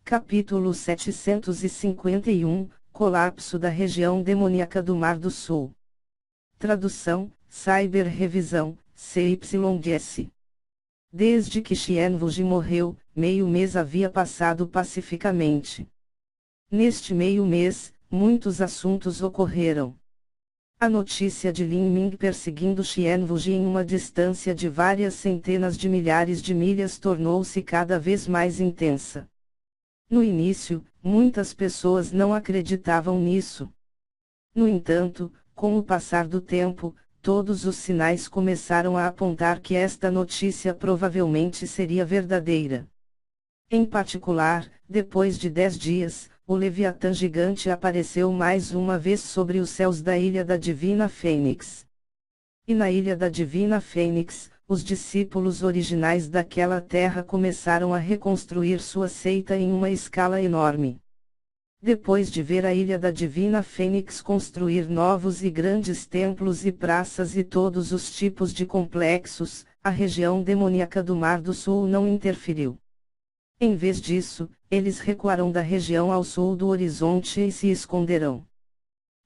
Capítulo 751, Colapso da região demoníaca do Mar do Sul. Tradução, Cyber Revisão, CYS. Desde que Xianwuji morreu, meio mês havia passado pacificamente. Neste meio mês, muitos assuntos ocorreram. A notícia de Lin Ming perseguindo Xianwuji em uma distância de várias centenas de milhares de milhas tornou-se cada vez mais intensa. No início, muitas pessoas não acreditavam nisso. No entanto, com o passar do tempo, todos os sinais começaram a apontar que esta notícia provavelmente seria verdadeira. Em particular, depois de 10 dias, o Leviatã gigante apareceu mais uma vez sobre os céus da Ilha da Divina Fênix. E na Ilha da Divina Fênix, os discípulos originais daquela terra começaram a reconstruir sua seita em uma escala enorme. Depois de ver a Ilha da Divina Fênix construir novos e grandes templos e praças e todos os tipos de complexos, a região demoníaca do Mar do Sul não interferiu. Em vez disso, eles recuaram da região ao sul do horizonte e se esconderão.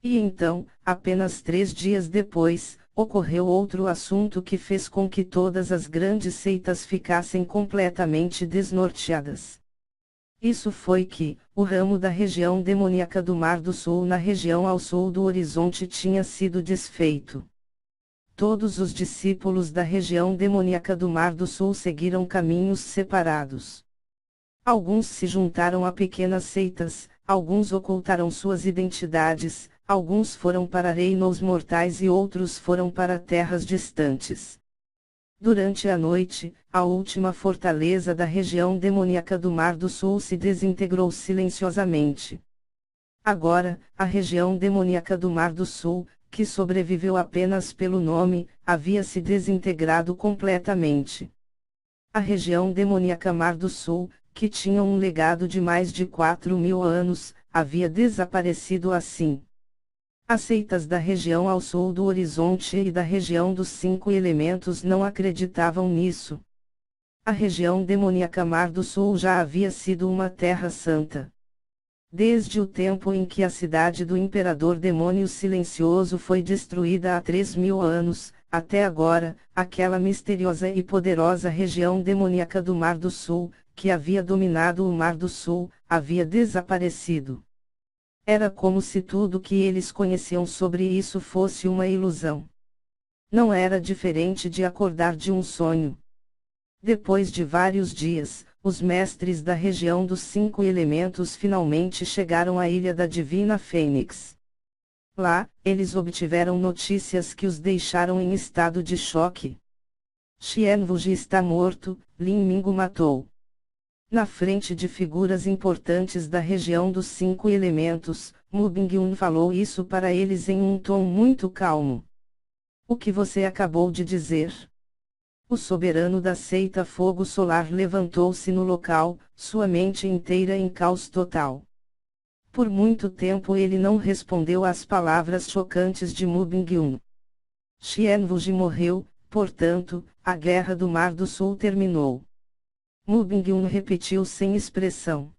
E então, apenas 3 dias depois, ocorreu outro assunto que fez com que todas as grandes seitas ficassem completamente desnorteadas. Isso foi que, o ramo da região demoníaca do Mar do Sul na região ao sul do horizonte tinha sido desfeito. Todos os discípulos da região demoníaca do Mar do Sul seguiram caminhos separados. Alguns se juntaram a pequenas seitas, alguns ocultaram suas identidades, alguns foram para reinos mortais e outros foram para terras distantes. Durante a noite, a última fortaleza da região demoníaca do Mar do Sul se desintegrou silenciosamente. Agora, a região demoníaca do Mar do Sul, que sobreviveu apenas pelo nome, havia se desintegrado completamente. A região demoníaca Mar do Sul, que tinha um legado de mais de 4.000 anos, havia desaparecido assim. As seitas da região ao sul do horizonte e da região dos 5 elementos não acreditavam nisso. A região demoníaca Mar do Sul já havia sido uma terra santa. Desde o tempo em que a cidade do Imperador Demônio Silencioso foi destruída há 3.000 anos, até agora, aquela misteriosa e poderosa região demoníaca do Mar do Sul, que havia dominado o Mar do Sul, havia desaparecido. Era como se tudo que eles conheciam sobre isso fosse uma ilusão. Não era diferente de acordar de um sonho. Depois de vários dias, os mestres da região dos 5 elementos finalmente chegaram à Ilha da Divina Fênix. Lá, eles obtiveram notícias que os deixaram em estado de choque. Xianwuji está morto, Lin Ming o matou. Na frente de figuras importantes da região dos 5 elementos, Mu Bingyun falou isso para eles em um tom muito calmo. O que você acabou de dizer? O soberano da seita Fogo Solar levantou-se no local, sua mente inteira em caos total. Por muito tempo ele não respondeu às palavras chocantes de Mu Bingyun. Xianwuji morreu, portanto, a Guerra do Mar do Sul terminou. Mu Bingyun repetiu sem expressão.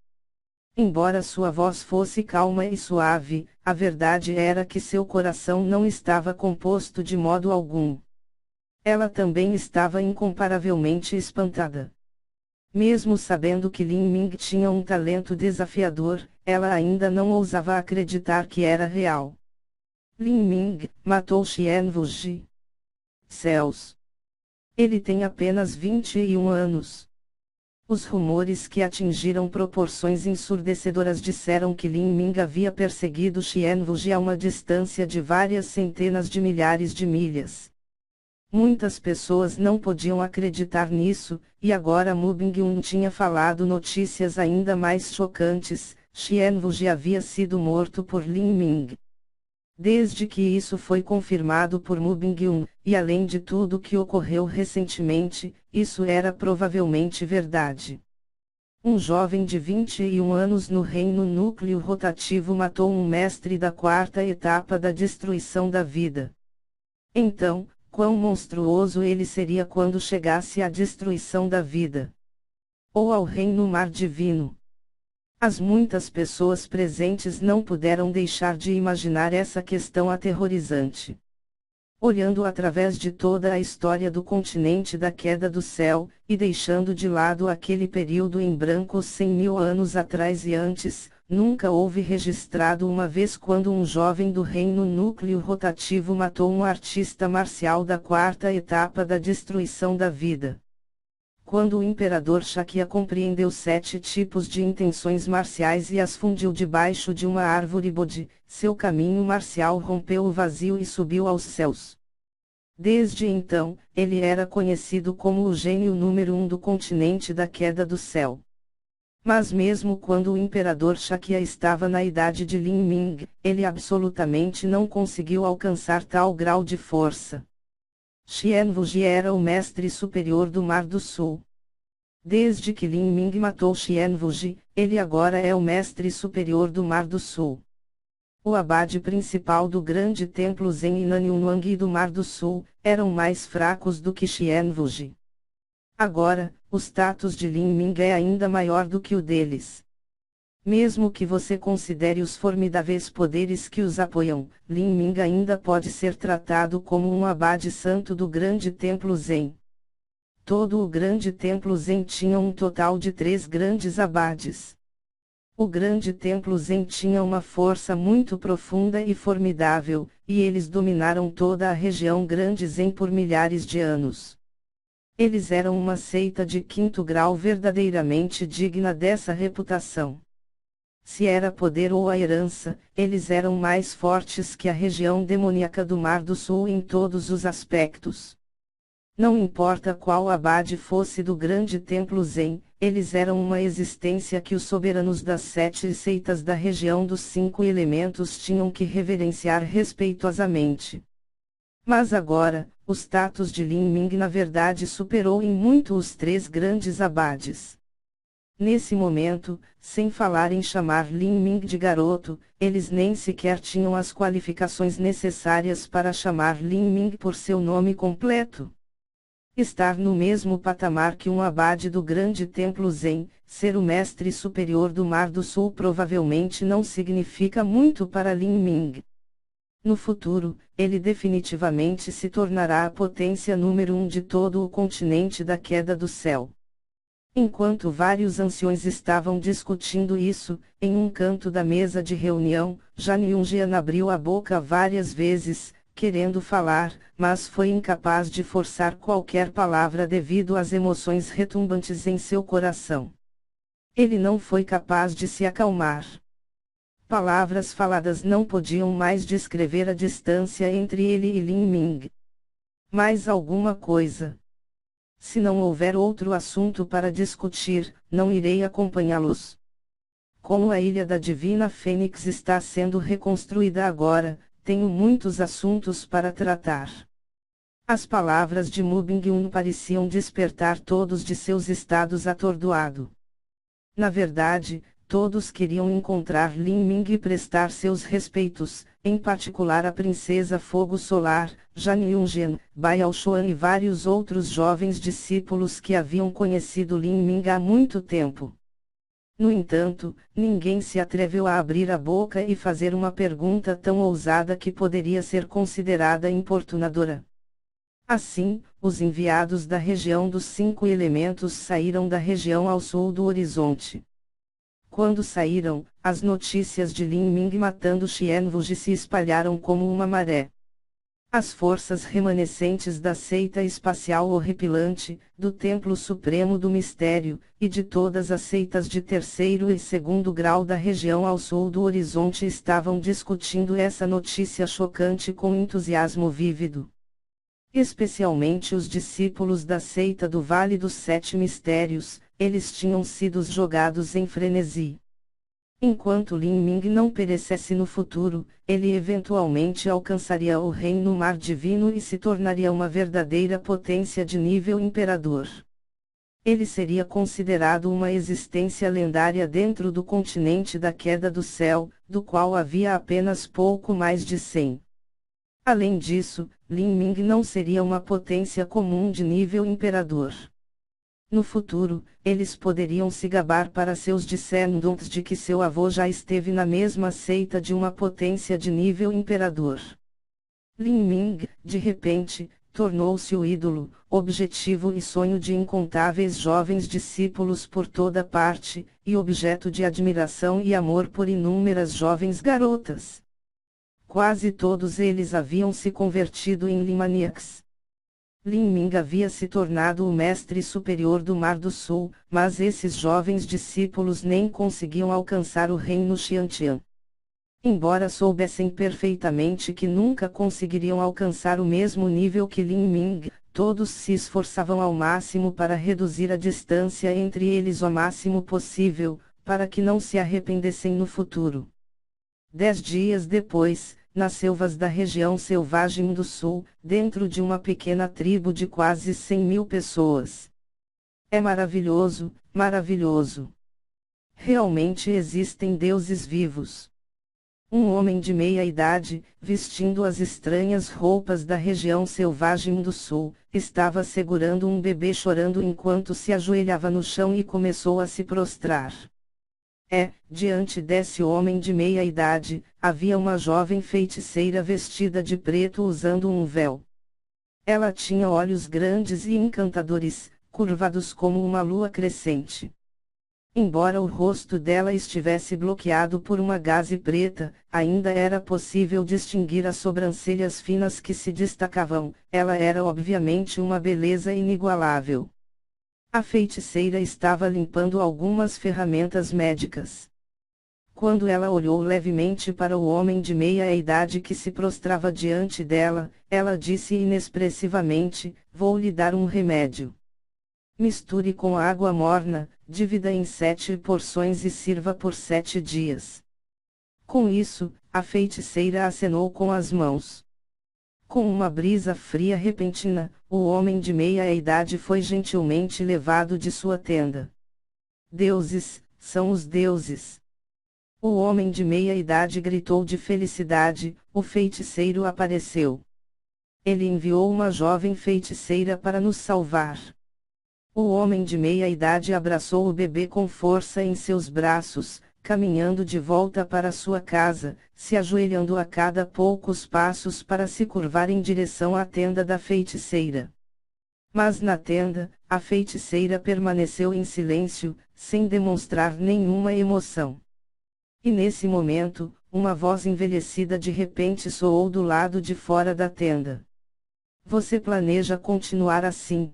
Embora sua voz fosse calma e suave, a verdade era que seu coração não estava composto de modo algum. Ela também estava incomparavelmente espantada. Mesmo sabendo que Lin Ming tinha um talento desafiador, ela ainda não ousava acreditar que era real. Lin Ming matou Xianwuji. Céus! Ele tem apenas 21 anos. Os rumores que atingiram proporções ensurdecedoras disseram que Lin Ming havia perseguido Xianwuji a uma distância de várias centenas de milhares de milhas. Muitas pessoas não podiam acreditar nisso, e agora Mu Bingyun tinha falado notícias ainda mais chocantes: Xianwuji havia sido morto por Lin Ming. Desde que isso foi confirmado por Mu Bingyun, e além de tudo que ocorreu recentemente, isso era provavelmente verdade. Um jovem de 21 anos no reino núcleo rotativo matou um mestre da 4ª etapa da destruição da vida. Então, quão monstruoso ele seria quando chegasse à destruição da vida? Ou ao reino mar divino? As muitas pessoas presentes não puderam deixar de imaginar essa questão aterrorizante. Olhando através de toda a história do continente da queda do céu, e deixando de lado aquele período em branco 100.000 anos atrás e antes, nunca houve registrado uma vez quando um jovem do reino núcleo rotativo matou um artista marcial da quarta etapa da destruição da vida. Quando o imperador Shakya compreendeu 7 tipos de intenções marciais e as fundiu debaixo de uma árvore Bodhi, seu caminho marcial rompeu o vazio e subiu aos céus. Desde então, ele era conhecido como o gênio número 1 do continente da queda do céu. Mas mesmo quando o imperador Shakya estava na idade de Lin Ming, ele absolutamente não conseguiu alcançar tal grau de força. Xianwuji era o mestre superior do Mar do Sul. Desde que Lin Ming matou Xianwuji, ele agora é o mestre superior do Mar do Sul. O abade principal do grande templo Zen e Nanyunwang do Mar do Sul, eram mais fracos do que Xianwuji. Agora, o status de Lin Ming é ainda maior do que o deles. Mesmo que você considere os formidáveis poderes que os apoiam, Lin Ming ainda pode ser tratado como um abade santo do grande templo Zen. Todo o grande templo Zen tinha um total de 3 grandes abades. O grande templo Zen tinha uma força muito profunda e formidável, e eles dominaram toda a região grande Zen por milhares de anos. Eles eram uma seita de 5º grau verdadeiramente digna dessa reputação. Se era poder ou a herança, eles eram mais fortes que a região demoníaca do Mar do Sul em todos os aspectos. Não importa qual abade fosse do grande templo Zen, eles eram uma existência que os soberanos das 7 seitas da região dos 5 elementos tinham que reverenciar respeitosamente. Mas agora, o status de Lin Ming na verdade superou em muito os 3 grandes abades. Nesse momento, sem falar em chamar Lin Ming de garoto, eles nem sequer tinham as qualificações necessárias para chamar Lin Ming por seu nome completo. Estar no mesmo patamar que um abade do grande templo Zen, ser o mestre superior do Mar do Sul provavelmente não significa muito para Lin Ming. No futuro, ele definitivamente se tornará a potência número 1 de todo o continente da queda do céu. Enquanto vários anciões estavam discutindo isso, em um canto da mesa de reunião, Jan Yunjian abriu a boca várias vezes, querendo falar, mas foi incapaz de forçar qualquer palavra devido às emoções retumbantes em seu coração. Ele não foi capaz de se acalmar. Palavras faladas não podiam mais descrever a distância entre ele e Lin Ming. Mais alguma coisa. Se não houver outro assunto para discutir, não irei acompanhá-los. Como a Ilha da Divina Fênix está sendo reconstruída agora, tenho muitos assuntos para tratar. As palavras de Mu Bingyun pareciam despertar todos de seus estados atordoados. Na verdade, todos queriam encontrar Lin Ming e prestar seus respeitos, em particular a princesa Fogo Solar, Jan Yunjian, Bai Aoshuan e vários outros jovens discípulos que haviam conhecido Lin Ming há muito tempo. No entanto, ninguém se atreveu a abrir a boca e fazer uma pergunta tão ousada que poderia ser considerada importunadora. Assim, os enviados da região dos 5 elementos saíram da região ao sul do horizonte. Quando saíram, as notícias de Lin Ming matando Xianwuji se espalharam como uma maré. As forças remanescentes da seita espacial horripilante, do Templo Supremo do Mistério, e de todas as seitas de 3º e 2º grau da região ao sul do horizonte estavam discutindo essa notícia chocante com entusiasmo vívido. Especialmente os discípulos da seita do Vale dos 7 Mistérios, eles tinham sido jogados em frenesi. Enquanto Lin Ming não perecesse no futuro, ele eventualmente alcançaria o reino Mar Divino e se tornaria uma verdadeira potência de nível imperador. Ele seria considerado uma existência lendária dentro do continente da queda do céu, do qual havia apenas pouco mais de 100. Além disso, Lin Ming não seria uma potência comum de nível imperador. No futuro, eles poderiam se gabar para seus descendentes de que seu avô já esteve na mesma seita de uma potência de nível imperador. Lin Ming, de repente, tornou-se o ídolo, objetivo e sonho de incontáveis jovens discípulos por toda parte, e objeto de admiração e amor por inúmeras jovens garotas. Quase todos eles haviam se convertido em Limaniacs. Lin Ming havia se tornado o mestre superior do Mar do Sul, mas esses jovens discípulos nem conseguiam alcançar o reino Xiantian. Embora soubessem perfeitamente que nunca conseguiriam alcançar o mesmo nível que Lin Ming, todos se esforçavam ao máximo para reduzir a distância entre eles o máximo possível, para que não se arrependessem no futuro. 10 dias depois, nas selvas da região selvagem do sul, dentro de uma pequena tribo de quase 100.000 pessoas. É maravilhoso, maravilhoso. Realmente existem deuses vivos. Um homem de meia idade, vestindo as estranhas roupas da região selvagem do sul, estava segurando um bebê chorando enquanto se ajoelhava no chão e começou a se prostrar. Diante desse homem de meia idade, havia uma jovem feiticeira vestida de preto usando um véu. Ela tinha olhos grandes e encantadores, curvados como uma lua crescente. Embora o rosto dela estivesse bloqueado por uma gaze preta, ainda era possível distinguir as sobrancelhas finas que se destacavam. Ela era obviamente uma beleza inigualável. A feiticeira estava limpando algumas ferramentas médicas. Quando ela olhou levemente para o homem de meia idade que se prostrava diante dela, ela disse inexpressivamente: "Vou lhe dar um remédio. Misture com água morna, divida em 7 porções e sirva por 7 dias." Com isso, a feiticeira acenou com as mãos. Com uma brisa fria repentina, o homem de meia idade foi gentilmente levado de sua tenda. Deuses, são os deuses! O homem de meia idade gritou de felicidade. O feiticeiro apareceu. Ele enviou uma jovem feiticeira para nos salvar. O homem de meia idade abraçou o bebê com força em seus braços, caminhando de volta para sua casa, se ajoelhando a cada poucos passos para se curvar em direção à tenda da feiticeira. Mas na tenda, a feiticeira permaneceu em silêncio, sem demonstrar nenhuma emoção. E nesse momento, uma voz envelhecida de repente soou do lado de fora da tenda. "Você planeja continuar assim?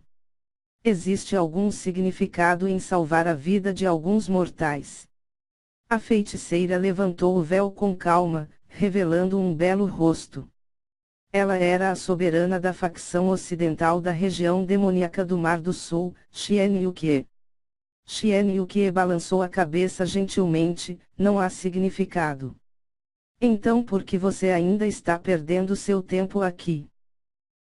Existe algum significado em salvar a vida de alguns mortais?" A feiticeira levantou o véu com calma, revelando um belo rosto. Ela era a soberana da facção ocidental da região demoníaca do Mar do Sul, Xian Yukie. Xian Yukie balançou a cabeça gentilmente. "Não há significado. Então por que você ainda está perdendo seu tempo aqui?"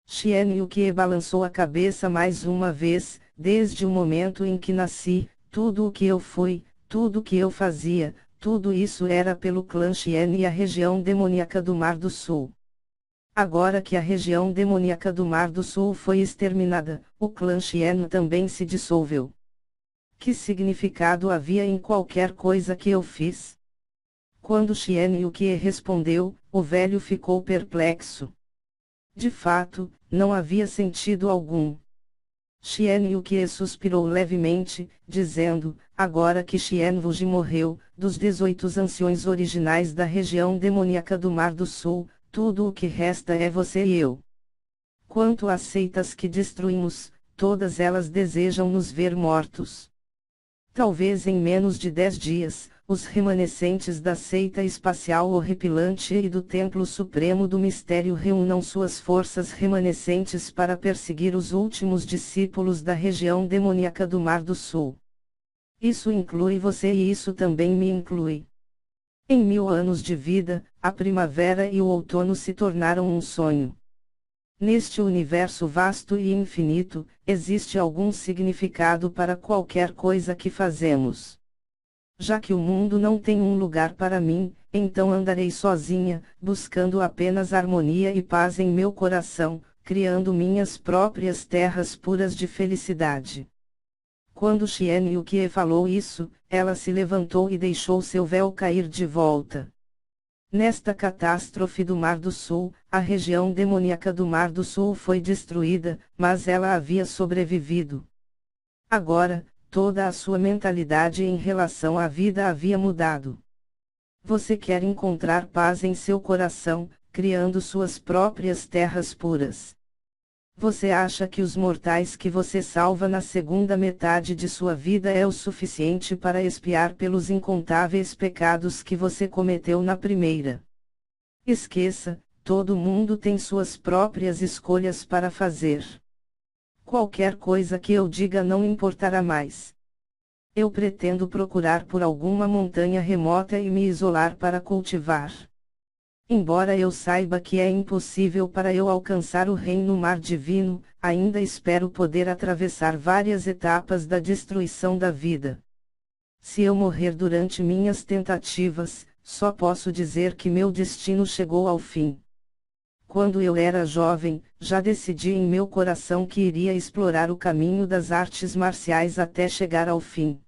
Xian Yukie balançou a cabeça mais uma vez. "Desde o momento em que nasci, tudo o que eu fui, tudo o que eu fazia, tudo isso era pelo clã Xian e a região demoníaca do Mar do Sul. Agora que a região demoníaca do Mar do Sul foi exterminada, o clã Xian também se dissolveu. Que significado havia em qualquer coisa que eu fiz?" Quando Xian Yukie respondeu, o velho ficou perplexo. De fato, não havia sentido algum. Xian Yukie suspirou levemente, dizendo: "Agora que Xian Wuji morreu, dos 18 anciões originais da região demoníaca do Mar do Sul, tudo o que resta é você e eu. Quanto às seitas que destruímos, todas elas desejam nos ver mortos. Talvez em menos de 10 dias, os remanescentes da seita espacial horripilante e do Templo Supremo do Mistério reúnam suas forças remanescentes para perseguir os últimos discípulos da região demoníaca do Mar do Sul. Isso inclui você e isso também me inclui. Em 1000 anos de vida, a primavera e o outono se tornaram um sonho. Neste universo vasto e infinito, existe algum significado para qualquer coisa que fazemos. Já que o mundo não tem um lugar para mim, então andarei sozinha, buscando apenas harmonia e paz em meu coração, criando minhas próprias terras puras de felicidade. Quando Xian Yukie falou isso, ela se levantou e deixou seu véu cair de volta. Nesta catástrofe do Mar do Sul, a região demoníaca do Mar do Sul foi destruída, mas ela havia sobrevivido. Agora, toda a sua mentalidade em relação à vida havia mudado. Você quer encontrar paz em seu coração, criando suas próprias terras puras. Você acha que os mortais que você salva na segunda metade de sua vida é o suficiente para expiar pelos incontáveis pecados que você cometeu na primeira? Esqueça, todo mundo tem suas próprias escolhas para fazer. Qualquer coisa que eu diga não importará mais. Eu pretendo procurar por alguma montanha remota e me isolar para cultivar. Embora eu saiba que é impossível para eu alcançar o reino mar divino, ainda espero poder atravessar várias etapas da destruição da vida. Se eu morrer durante minhas tentativas, só posso dizer que meu destino chegou ao fim. Quando eu era jovem, já decidi em meu coração que iria explorar o caminho das artes marciais até chegar ao fim.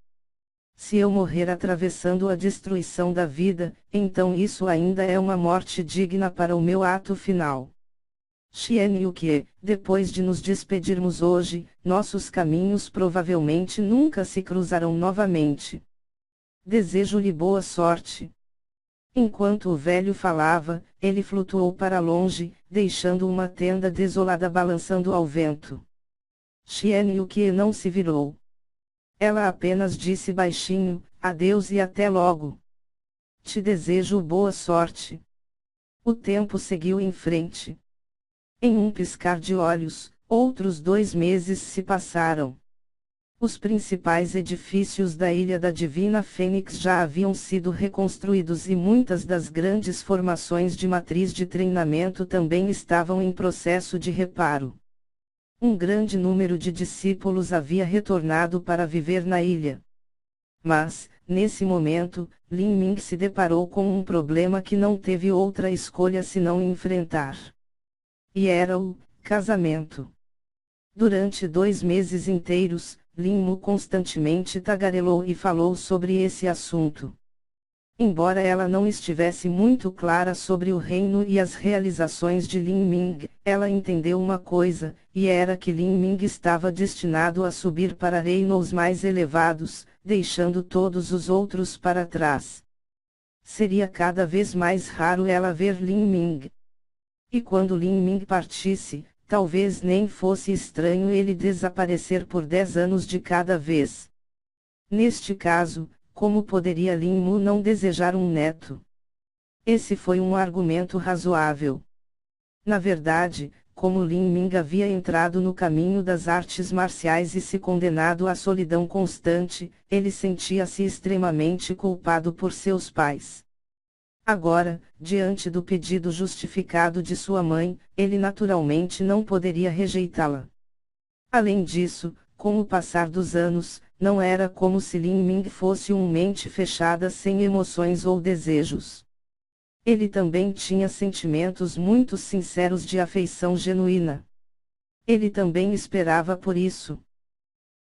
Se eu morrer atravessando a destruição da vida, então isso ainda é uma morte digna para o meu ato final. Xian Yukie, depois de nos despedirmos hoje, nossos caminhos provavelmente nunca se cruzarão novamente. Desejo-lhe boa sorte. Enquanto o velho falava, ele flutuou para longe, deixando uma tenda desolada balançando ao vento. Xian Yukie não se virou. Ela apenas disse baixinho, adeus e até logo. Te desejo boa sorte. O tempo seguiu em frente. Em um piscar de olhos, outros 2 meses se passaram. Os principais edifícios da Ilha da Divina Fênix já haviam sido reconstruídos e muitas das grandes formações de matriz de treinamento também estavam em processo de reparo. Um grande número de discípulos havia retornado para viver na ilha. Mas, nesse momento, Lin Ming se deparou com um problema que não teve outra escolha senão enfrentar. E era o casamento. Durante 2 meses inteiros, Lin Mu constantemente tagarelou e falou sobre esse assunto. Embora ela não estivesse muito clara sobre o reino e as realizações de Lin Ming, ela entendeu uma coisa, e era que Lin Ming estava destinado a subir para reinos mais elevados, deixando todos os outros para trás. Seria cada vez mais raro ela ver Lin Ming. E quando Lin Ming partisse, talvez nem fosse estranho ele desaparecer por 10 anos de cada vez. Neste caso, como poderia Lin Mu não desejar um neto? Esse foi um argumento razoável. Na verdade, como Lin Ming havia entrado no caminho das artes marciais e se condenado à solidão constante, ele sentia-se extremamente culpado por seus pais. Agora, diante do pedido justificado de sua mãe, ele naturalmente não poderia rejeitá-la. Além disso, com o passar dos anos, não era como se Lin Ming fosse uma mente fechada sem emoções ou desejos. Ele também tinha sentimentos muito sinceros de afeição genuína. Ele também esperava por isso.